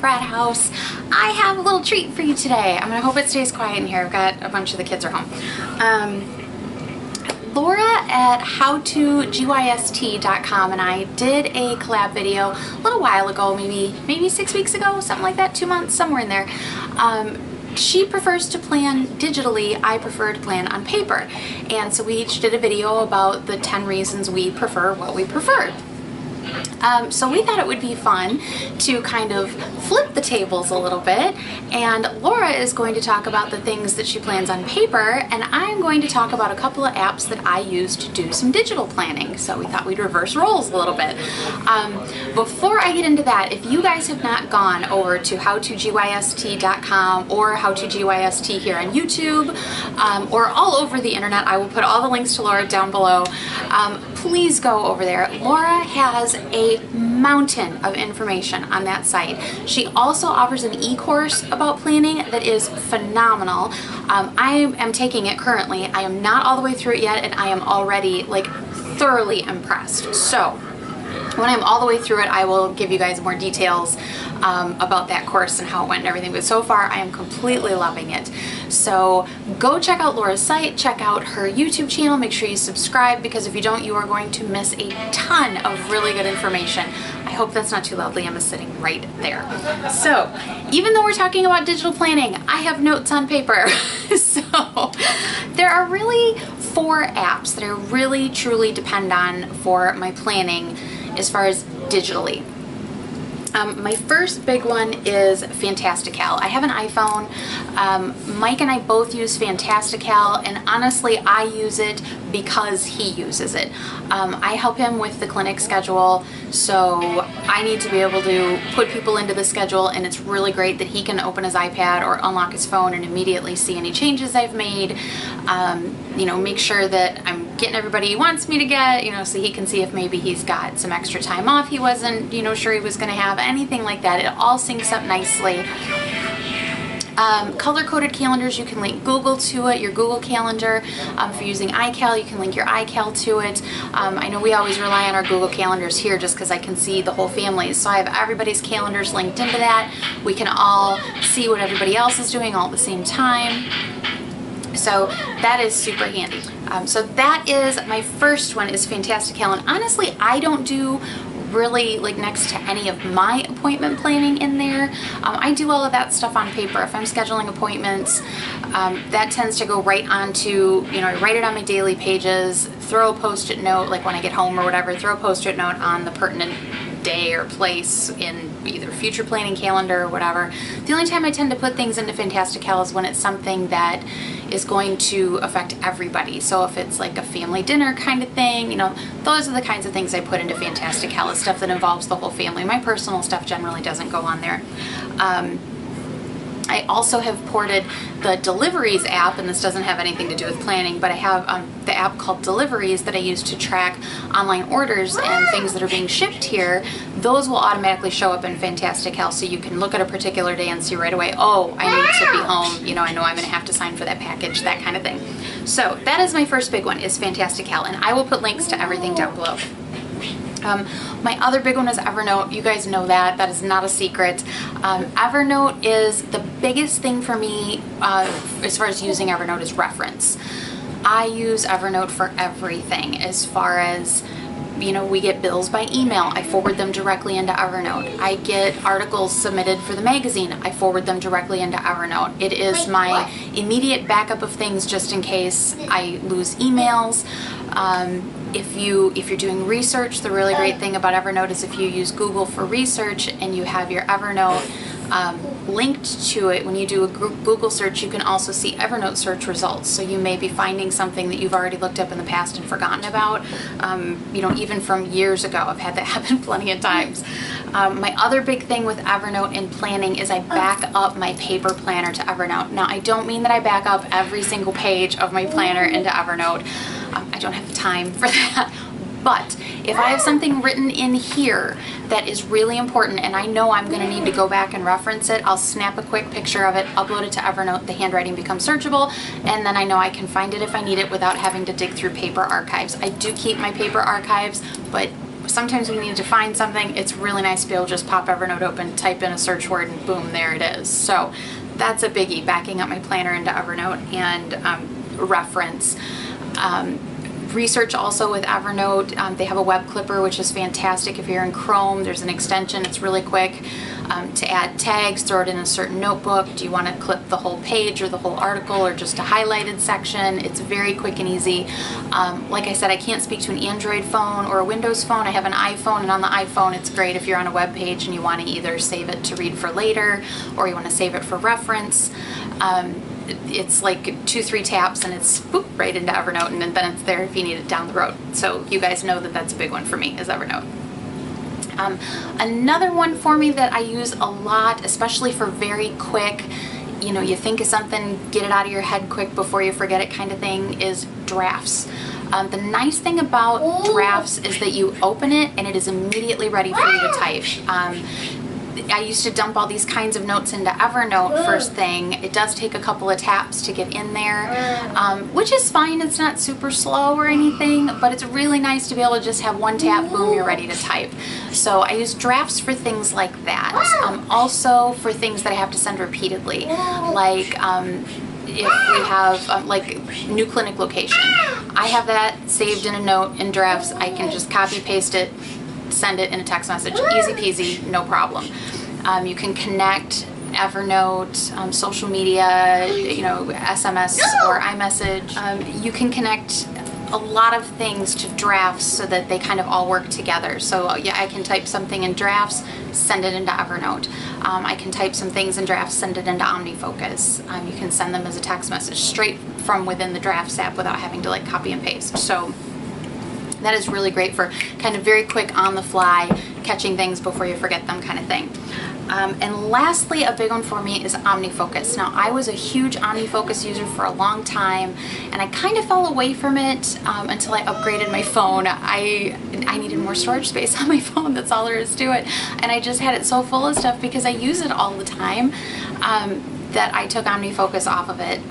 frat house, I have a little treat for you today. I'm gonna hope it stays quiet in here. I've got a bunch of the kids are home. Laura at HowToGYST.com and I did a collab video a little while ago, maybe 6 weeks ago, something like that, 2 months, somewhere in there. She prefers to plan digitally, I prefer to plan on paper. And so we each did a video about the 10 reasons we prefer what we prefer. So we thought it would be fun to kind of flip the tables a little bit, and Laura is going to talk about the things that she plans on paper, and I'm going to talk about a couple of apps that I use to do some digital planning. So we thought we'd reverse roles a little bit. Before I get into that, if you guys have not gone over to HowToGYST.com or HowToGYST here on YouTube, or all over the internet, I will put all the links to Laura down below. Please go over there. Laura has a mountain of information on that site. She also offers an e-course about planning that is phenomenal. I am taking it currently. I am not all the way through it yet, and I am already like thoroughly impressed. So when I'm all the way through it, I will give you guys more details about that course and how it went and everything. But so far, I am completely loving it. So go check out Laura's site, check out her YouTube channel, make sure you subscribe, because if you don't, you are going to miss a ton of really good information. I hope that's not too loudly. Emma's sitting right there. So even though we're talking about digital planning, I have notes on paper. So there are really 4 apps that I really truly depend on for my planning as far as digitally. My first big one is Fantastical. I have an iPhone. Mike and I both use Fantastical, and honestly, I use it because he uses it. I help him with the clinic schedule, so I need to be able to put people into the schedule, and it's really great that he can open his iPad or unlock his phone and immediately see any changes I've made. You know, make sure that I'm getting everybody he wants me to get, you know, so he can see if maybe he's got some extra time off he wasn't, you know, sure he was going to have, anything like that. It all syncs up nicely. Color-coded calendars, you can link Google to it, your Google Calendar. If you're using iCal, you can link your iCal to it. I know we always rely on our Google Calendars here just because I can see the whole family. So I have everybody's calendars linked into that. We can all see what everybody else is doing all at the same time. So that is super handy. So that is my first one, is Fantastical. And honestly, I don't do really like next to any of my appointment planning in there. I do all of that stuff on paper. If I'm scheduling appointments, that tends to go right onto, you know, I write it on my daily pages, throw a post-it note, like when I get home or whatever, throw a post-it note on the pertinent day or place in either future planning calendar or whatever. The only time I tend to put things into Fantastical is when it's something that is going to affect everybody. So if it's like a family dinner kind of thing, you know, those are the kinds of things I put into Fantastical, is stuff that involves the whole family. My personal stuff generally doesn't go on there. I also have ported the Deliveries app, and this doesn't have anything to do with planning, but I have the app called Deliveries that I use to track online orders and things that are being shipped here. Those will automatically show up in Fantastical, so you can look at a particular day and see right away, oh, I need to be home, you know I'm going to have to sign for that package, that kind of thing. So that is my first big one, is Fantastical, and I will put links to everything down below. My other big one is Evernote. You guys know that. That is not a secret. Evernote is the biggest thing for me as far as using Evernote is reference. I use Evernote for everything. As far as, you know, we get bills by email, I forward them directly into Evernote. I get articles submitted for the magazine, I forward them directly into Evernote. It is my immediate backup of things just in case I lose emails. If you're doing research, the really great thing about Evernote is if you use Google for research and you have your Evernote linked to it, when you do a Google search, you can also see Evernote search results. So you may be finding something that you've already looked up in the past and forgotten about, you know, even from years ago. I've had that happen plenty of times. My other big thing with Evernote and planning is I back up my paper planner to Evernote. Now, I don't mean that I back up every single page of my planner into Evernote. I don't have the time for that. But if I have something written in here that is really important and I know I'm going to need to go back and reference it, I'll snap a quick picture of it, upload it to Evernote, the handwriting becomes searchable, and then I know I can find it if I need it without having to dig through paper archives. I do keep my paper archives, but sometimes we need to find something. It's really nice to be able to just pop Evernote open, type in a search word, and boom, there it is. So that's a biggie, backing up my planner into Evernote and reference. Research also with Evernote. They have a web clipper, which is fantastic. If you're in Chrome, there's an extension. It's really quick to add tags, throw it in a certain notebook. Do you want to clip the whole page or the whole article or just a highlighted section? It's very quick and easy. Like I said, I can't speak to an Android phone or a Windows phone. I have an iPhone, and on the iPhone, it's great if you're on a web page and you want to either save it to read for later or you want to save it for reference. It's like 2-3 taps and it's boop, right into Evernote, and then it's there if you need it down the road. So you guys know that that's a big one for me, is Evernote. Another one for me that I use a lot, especially for very quick, you know, you think of something, get it out of your head quick before you forget it kind of thing, is drafts. The nice thing about drafts is that you open it and it is immediately ready for you to type. I used to dump all these kinds of notes into Evernote first thing. It does take a couple of taps to get in there, which is fine. It's not super slow or anything, but it's really nice to be able to just have one tap, boom, you're ready to type. So I use drafts for things like that. Also for things that I have to send repeatedly, like if we have like new clinic location. I have that saved in a note in drafts. I can just copy paste it, send it in a text message, easy peasy, no problem. You can connect Evernote, social media, you know, SMS or iMessage. You can connect a lot of things to drafts so that they kind of all work together. So yeah, I can type something in drafts, send it into Evernote. I can type some things in drafts, send it into OmniFocus. You can send them as a text message straight from within the Drafts app without having to like copy and paste. So that is really great for kind of very quick on the fly, catching things before you forget them kind of thing. And lastly, a big one for me is OmniFocus. Now, I was a huge OmniFocus user for a long time, and I kind of fell away from it until I upgraded my phone. I needed more storage space on my phone, that's all there is to it. And I just had it so full of stuff because I use it all the time that I took OmniFocus off of it.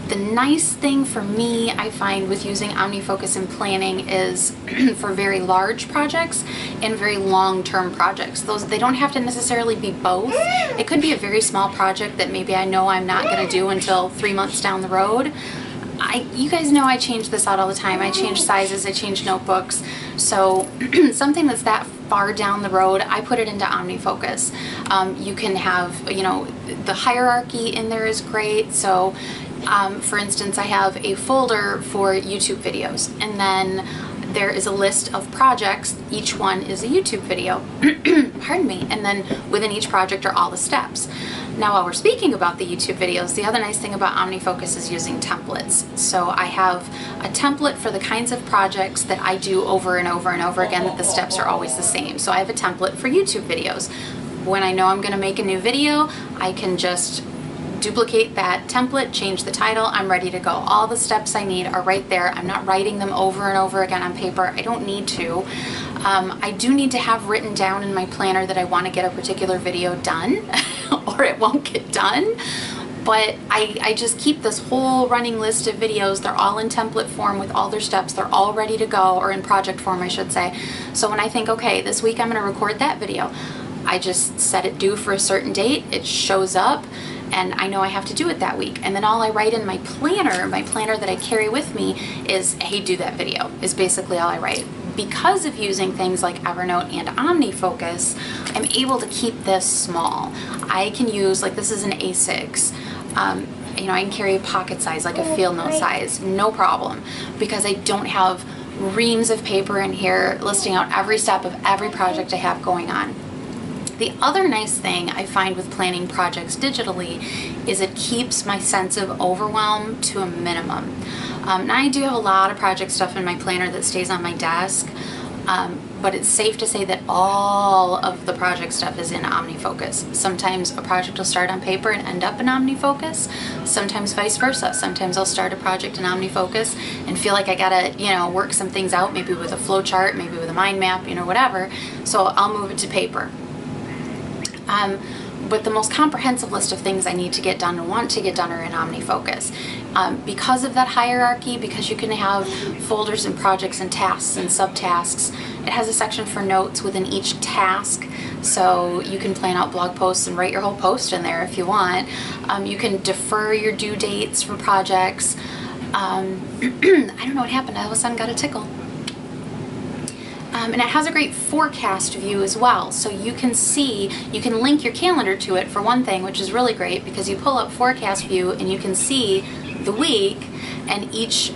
The nice thing for me, I find, with using OmniFocus in planning is for very large projects and very long-term projects. They don't have to necessarily be both. It could be a very small project that maybe I know I'm not going to do until 3 months down the road. You guys know I change this out all the time. I change sizes, I change notebooks. So something that's that far down the road, I put it into OmniFocus. You can have, you know, the hierarchy in there is great. So for instance, I have a folder for YouTube videos, and then there is a list of projects. Each one is a YouTube video. Pardon me. And then within each project are all the steps. Now, while we're speaking about the YouTube videos, the other nice thing about OmniFocus is using templates. So I have a template for the kinds of projects that I do over and over and over again, that the steps are always the same. So I have a template for YouTube videos. When I know I'm going to make a new video, I can just duplicate that template, change the title, I'm ready to go. All the steps I need are right there. I'm not writing them over and over again on paper. I don't need to. I do need to have written down in my planner that I want to get a particular video done or it won't get done. But I just keep this whole running list of videos. They're all in template form with all their steps. They're all ready to go, or in project form, I should say. So when I think, okay, this week I'm going to record that video, I just set it due for a certain date. It shows up, and I know I have to do it that week. And then all I write in my planner that I carry with me is, hey, do that video, is basically all I write. Because of using things like Evernote and OmniFocus, I'm able to keep this small. I can use, like, this is an A6. You know, I can carry a pocket size, like a field note size, no problem, because I don't have reams of paper in here listing out every step of every project I have going on. The other nice thing I find with planning projects digitally is it keeps my sense of overwhelm to a minimum. Now, I do have a lot of project stuff in my planner that stays on my desk, but it's safe to say that all of the project stuff is in OmniFocus. Sometimes a project will start on paper and end up in OmniFocus, sometimes vice versa. Sometimes I'll start a project in OmniFocus and feel like I gotta, you know, work some things out, maybe with a flow chart, maybe with a mind map, you know, whatever, so I'll move it to paper. but the most comprehensive list of things I need to get done and want to get done are in OmniFocus. Because of that hierarchy, because you can have folders and projects and tasks and subtasks, it has a section for notes within each task, so you can plan out blog posts and write your whole post in there if you want. You can defer your due dates for projects. I don't know what happened, I all of a sudden got a tickle. And it has a great forecast view as well, so you can see, you can link your calendar to it for one thing, which is really great because you pull up forecast view and you can see the week, and each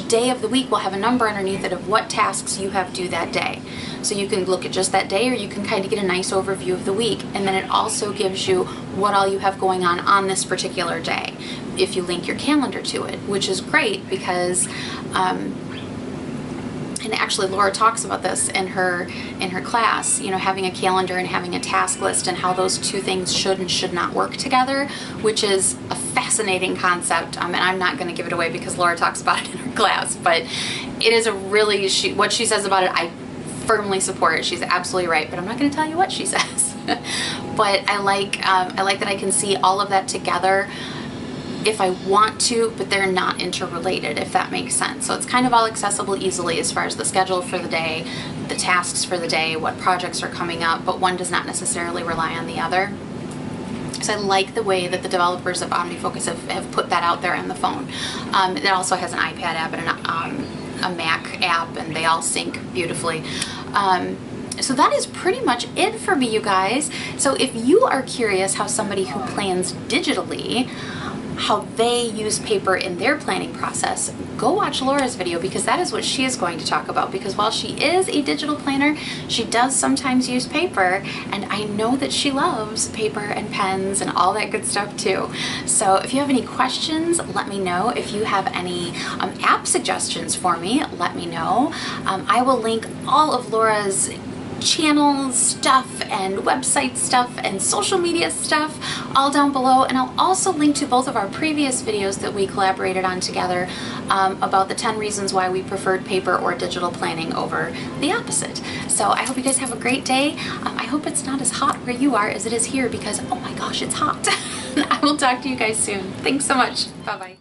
day of the week will have a number underneath it of what tasks you have due that day. So you can look at just that day, or you can kind of get a nice overview of the week, and then it also gives you what all you have going on this particular day if you link your calendar to it, which is great because and actually Laura talks about this in her class, you know, having a calendar and having a task list and how those two things should and should not work together, which is a fascinating concept. And I'm not going to give it away because Laura talks about it in her class, but it is a really, what she says about it, I firmly support. She's absolutely right, but I'm not going to tell you what she says. But I like that I can see all of that together if I want to, but they're not interrelated, if that makes sense. So it's kind of all accessible easily as far as the schedule for the day, the tasks for the day, what projects are coming up, but one does not necessarily rely on the other. So I like the way that the developers of OmniFocus have put that out there on the phone. It also has an iPad app and a Mac app, and they all sync beautifully. So that is pretty much it for me, you guys. So if you are curious how somebody who plans digitally, how they use paper in their planning process, go watch Laura's video because that is what she is going to talk about. Because while she is a digital planner, she does sometimes use paper, and I know that she loves paper and pens and all that good stuff too. So if you have any questions, let me know. If you have any app suggestions for me, let me know. I will link all of Laura's channel stuff and website stuff and social media stuff all down below, and I'll also link to both of our previous videos that we collaborated on together about the 10 reasons why we preferred paper or digital planning over the opposite. So I hope you guys have a great day. I hope it's not as hot where you are as it is here because oh my gosh, it's hot. I will talk to you guys soon. Thanks so much. Bye bye.